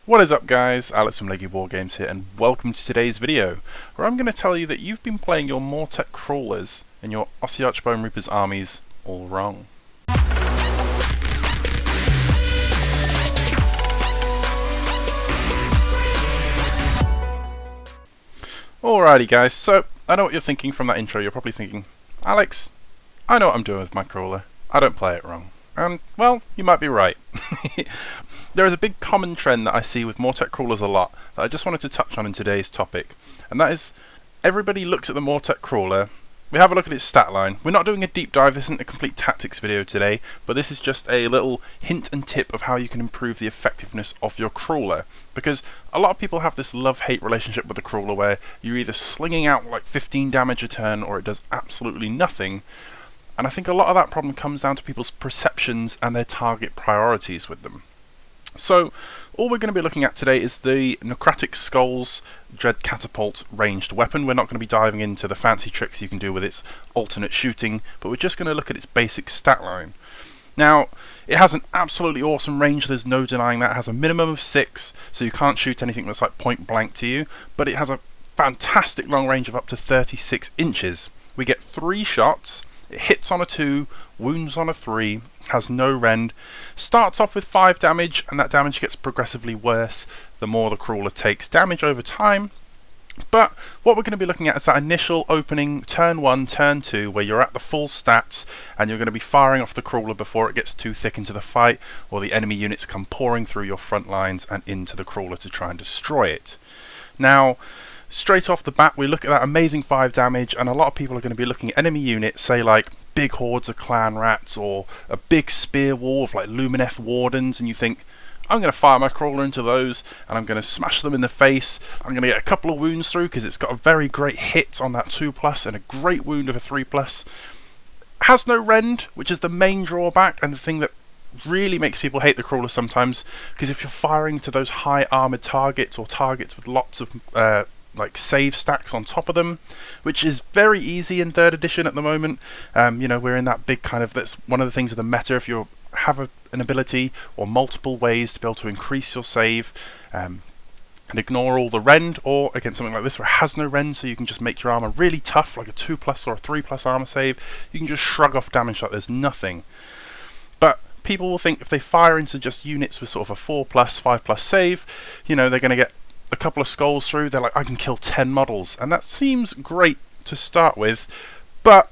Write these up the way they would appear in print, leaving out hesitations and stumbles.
What is up guys, Alex from Lakey Wargames here, and welcome to today's video, where I'm going to tell you that you've been playing your Mortek Crawlers and your Ossiarch Bonereapers armies all wrong. Alrighty guys, so I know what you're thinking from that intro. You're probably thinking, Alex, I know what I'm doing with my crawler, I don't play it wrong. And, well, you might be right. There is a big common trend that I see with Mortek Crawlers a lot that I just wanted to touch on in today's topic, and that is everybody looks at the Mortek Crawler, we have a look at its stat line. We're not doing a deep dive, this isn't a complete tactics video today, but this is just a little hint and tip of how you can improve the effectiveness of your crawler, because a lot of people have this love-hate relationship with the crawler where you're either slinging out like 15 damage a turn or it does absolutely nothing. And I think a lot of that problem comes down to people's perceptions and their target priorities with them. So, all we're going to be looking at today is the Necrotic Skulls Dread Catapult ranged weapon. We're not going to be diving into the fancy tricks you can do with its alternate shooting, but we're just going to look at its basic stat line. Now, it has an absolutely awesome range, there's no denying that. It has a minimum of 6, so you can't shoot anything that's like point blank to you, but it has a fantastic long range of up to 36 inches. We get 3 shots. It hits on a 2, wounds on a 3, has no rend, starts off with 5 damage, and that damage gets progressively worse the more the crawler takes damage over time. But what we're going to be looking at is that initial opening turn 1, turn 2, where you're at the full stats and you're going to be firing off the crawler before it gets too thick into the fight, or the enemy units come pouring through your front lines and into the crawler to try and destroy it. Now, straight off the bat, we look at that amazing 5 damage, and a lot of people are going to be looking at enemy units, say like big hordes of clan rats or a big spear wall of like Lumineth wardens, and you think, I'm going to fire my crawler into those and I'm going to smash them in the face. I'm going to get a couple of wounds through because it's got a very great hit on that 2+ and a great wound of a 3+. Has no rend, which is the main drawback and the thing that really makes people hate the crawler sometimes, because if you're firing to those high armoured targets or targets with lots of like save stacks on top of them, which is very easy in 3rd edition at the moment. You know, we're in that big kind of, that's one of the things of the meta, if you have an ability or multiple ways to be able to increase your save and ignore all the rend, or against something like this where it has no rend, so you can just make your armor really tough, like a 2+ or a 3+ armor save, you can just shrug off damage like there's nothing. But people will think if they fire into just units with sort of a 4+, 5+ save, you know, they're going to get a couple of skulls through, they're like, I can kill 10 models, and that seems great to start with, but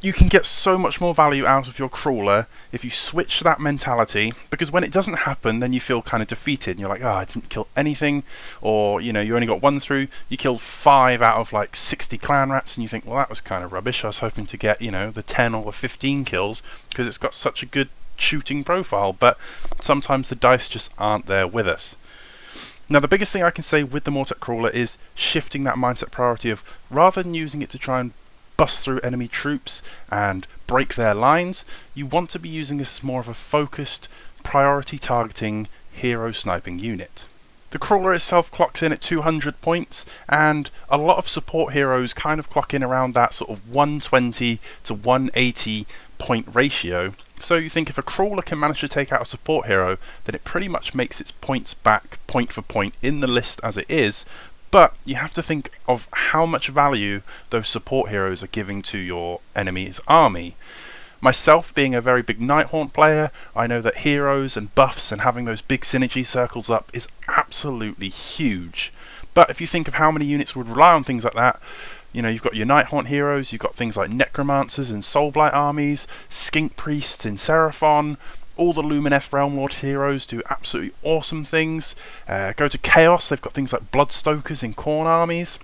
you can get so much more value out of your crawler if you switch that mentality, because when it doesn't happen, then you feel kind of defeated, and you're like, oh, I didn't kill anything, or, you know, you only got 1 through, you killed 5 out of like 60 clan rats, and you think, well, that was kind of rubbish, I was hoping to get, you know, the 10 or the 15 kills, because it's got such a good shooting profile, but sometimes the dice just aren't there with us. Now, the biggest thing I can say with the Mortek Crawler is shifting that mindset priority of, rather than using it to try and bust through enemy troops and break their lines, you want to be using this as more of a focused, priority targeting, hero sniping unit. The crawler itself clocks in at 200 points, and a lot of support heroes kind of clock in around that sort of 120 to 180 point ratio. So you think if a crawler can manage to take out a support hero, then it pretty much makes its points back point for point in the list as it is, but you have to think of how much value those support heroes are giving to your enemy's army. Myself being a very big Nighthaunt player, I know that heroes and buffs and having those big synergy circles up is absolutely huge. But if you think of how many units would rely on things like that, you know, you've got your Nighthaunt heroes, you've got things like Necromancers in SOULBLIGHT armies, Skink Priests in Seraphon, all the Lumineth Realm Lord heroes do absolutely awesome things. Go to Chaos, they've got things like Bloodstokers in Khorne armies.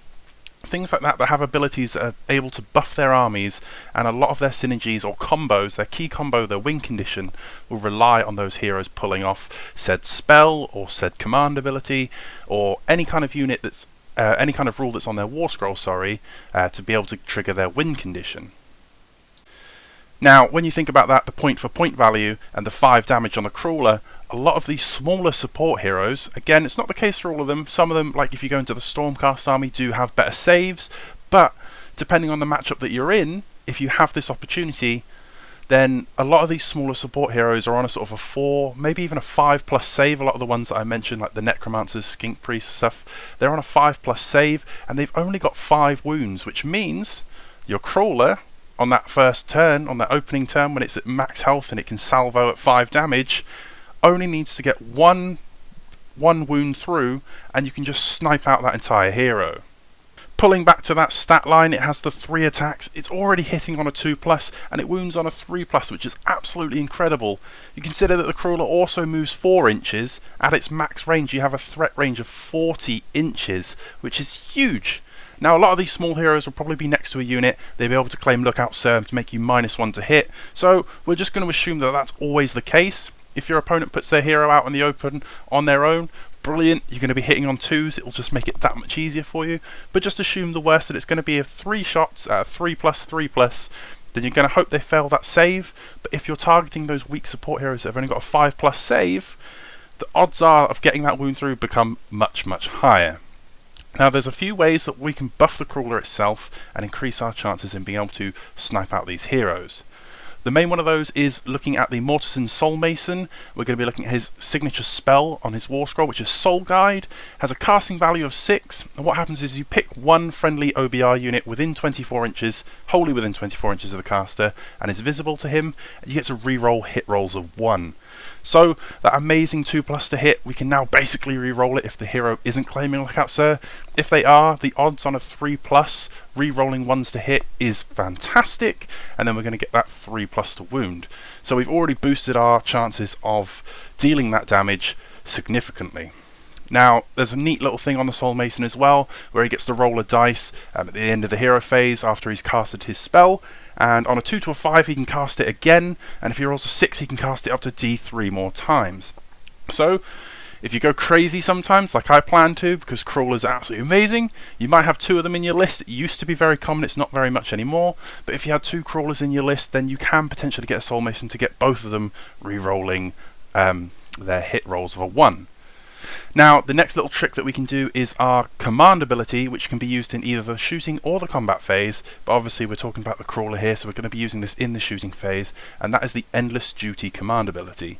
Things like that that have abilities that are able to buff their armies, and a lot of their synergies or combos, their key combo, their win condition, will rely on those heroes pulling off said spell or said command ability, or any kind of unit that's any kind of rule that's on their war scroll, to be able to trigger their win condition. Now, when you think about that, the point for point value and the 5 damage on the crawler, a lot of these smaller support heroes, again, it's not the case for all of them, some of them, like if you go into the Stormcast army, do have better saves, but depending on the matchup that you're in, if you have this opportunity then a lot of these smaller support heroes are on a sort of a 4, maybe even a 5+ save. A lot of the ones that I mentioned, like the Necromancers, Skink Priests stuff, they're on a 5+ save, and they've only got 5 wounds, which means your Crawler, on that first turn, on that opening turn, when it's at max health and it can salvo at 5 damage, only needs to get one wound through, and you can just snipe out that entire hero. Pulling back to that stat line, it has the 3 attacks, it's already hitting on a 2+, and it wounds on a 3+, which is absolutely incredible. You consider that the Crawler also moves 4 inches. At its max range, you have a threat range of 40 inches, which is huge. Now, a lot of these small heroes will probably be next to a unit. They'll be able to claim Lookout Sir to make you -1 to hit, so we're just going to assume that that's always the case. If your opponent puts their hero out in the open on their own, brilliant, you're going to be hitting on 2s, it'll just make it that much easier for you. But just assume the worst, that it's going to be a 3 shots at a 3+, then you're going to hope they fail that save. But if you're targeting those weak support heroes that have only got a 5+ save, the odds are of getting that wound through become much, much higher. Now, there's a few ways that we can buff the Crawler itself and increase our chances in being able to snipe out these heroes. The main one of those is looking at the Mortisan Soul Mason. We're going to be looking at his signature spell on his War Scroll, which is Soul Guide. Has a casting value of 6, and what happens is you pick one friendly OBR unit within 24 inches, wholly within 24 inches of the caster, and is visible to him, and you get to reroll hit rolls of 1. So that amazing 2+ to hit, we can now basically re-roll it if the hero isn't claiming Lookout Sir. If they are, the odds on a 3+ re-rolling 1s to hit is fantastic, and then we're going to get that 3+ to wound. So we've already boosted our chances of dealing that damage significantly. Now, there's a neat little thing on the Soul Mason as well, where he gets to roll a dice at the end of the hero phase after he's casted his spell, and on a 2 to a 5 he can cast it again, and if he rolls a 6 he can cast it up to D3 more times. So, if you go crazy sometimes, like I plan to, because Crawler's absolutely amazing, you might have 2 of them in your list. It used to be very common, it's not very much anymore, but if you had 2 Crawlers in your list, then you can potentially get a Soul Mason to get both of them re-rolling their hit rolls of a 1. Now, the next little trick that we can do is our command ability, which can be used in either the shooting or the combat phase, but obviously we're talking about the Crawler here, so we're going to be using this in the shooting phase, and that is the Endless Duty command ability.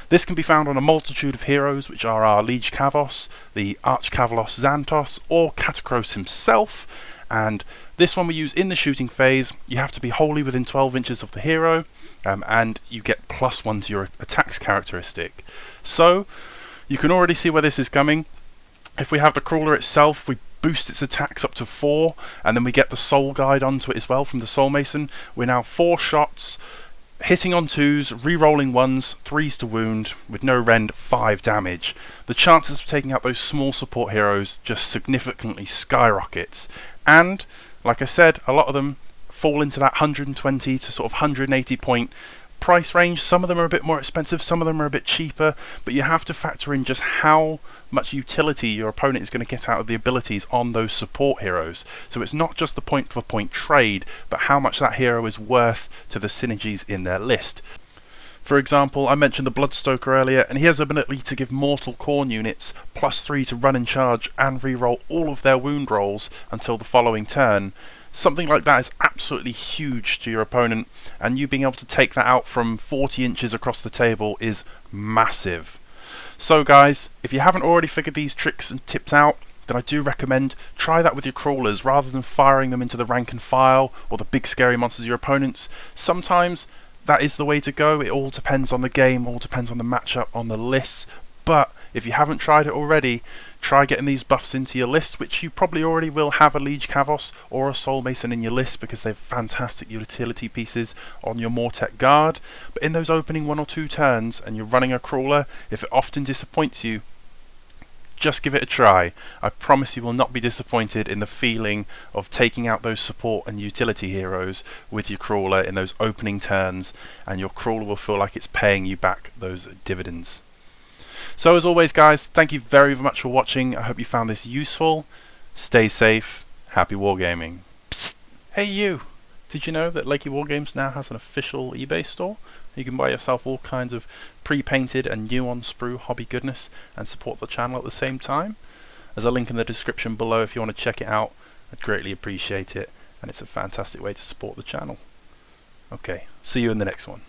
This can be found on a multitude of heroes, which are our Liege Kavos, the Arch-Kavalos Xantos, or Katakros himself, and this one we use in the shooting phase. You have to be wholly within 12 inches of the hero, and you get +1 to your attacks characteristic. So, you can already see where this is coming. If we have the Crawler itself, we boost its attacks up to 4, and then we get the Soul Guide onto it as well from the Soul Mason. We're now 4 shots, hitting on 2s, re-rolling 1s, 3s to wound, with no rend, 5 damage. The chances of taking out those small support heroes just significantly skyrockets. And, like I said, a lot of them fall into that 120 to sort of 180 point price range. Some of them are a bit more expensive, some of them are a bit cheaper, but you have to factor in just how much utility your opponent is going to get out of the abilities on those support heroes. So it's not just the point for point trade, but how much that hero is worth to the synergies in their list. For example, I mentioned the Bloodstoker earlier, and he has the ability to give Mortal Khorne units +3 to run and charge and reroll all of their wound rolls until the following turn. Something like that is absolutely huge to your opponent, and you being able to take that out from 40 inches across the table is massive. So guys, if you haven't already figured these tricks and tips out, then I do recommend try that with your Crawlers rather than firing them into the rank and file or the big scary monsters of your opponents. Sometimes that is the way to go. It all depends on the game, all depends on the matchup, on the lists, but if you haven't tried it already, try getting these buffs into your list, which you probably already will have a Liege Kavos or a Soul Mason in your list because they're fantastic utility pieces on your Mortek Guard. But in those opening 1 or 2 turns and you're running a Crawler, if it often disappoints you, just give it a try. I promise you will not be disappointed in the feeling of taking out those support and utility heroes with your Crawler in those opening turns, and your Crawler will feel like it's paying you back those dividends. So as always guys, thank you very much for watching. I hope you found this useful. Stay safe. Happy wargaming. Psst. Hey you! Did you know that Lakey Wargames now has an official eBay store? You can buy yourself all kinds of pre-painted and new on sprue hobby goodness and support the channel at the same time. There's a link in the description below if you want to check it out. I'd greatly appreciate it, and it's a fantastic way to support the channel. Okay, see you in the next one.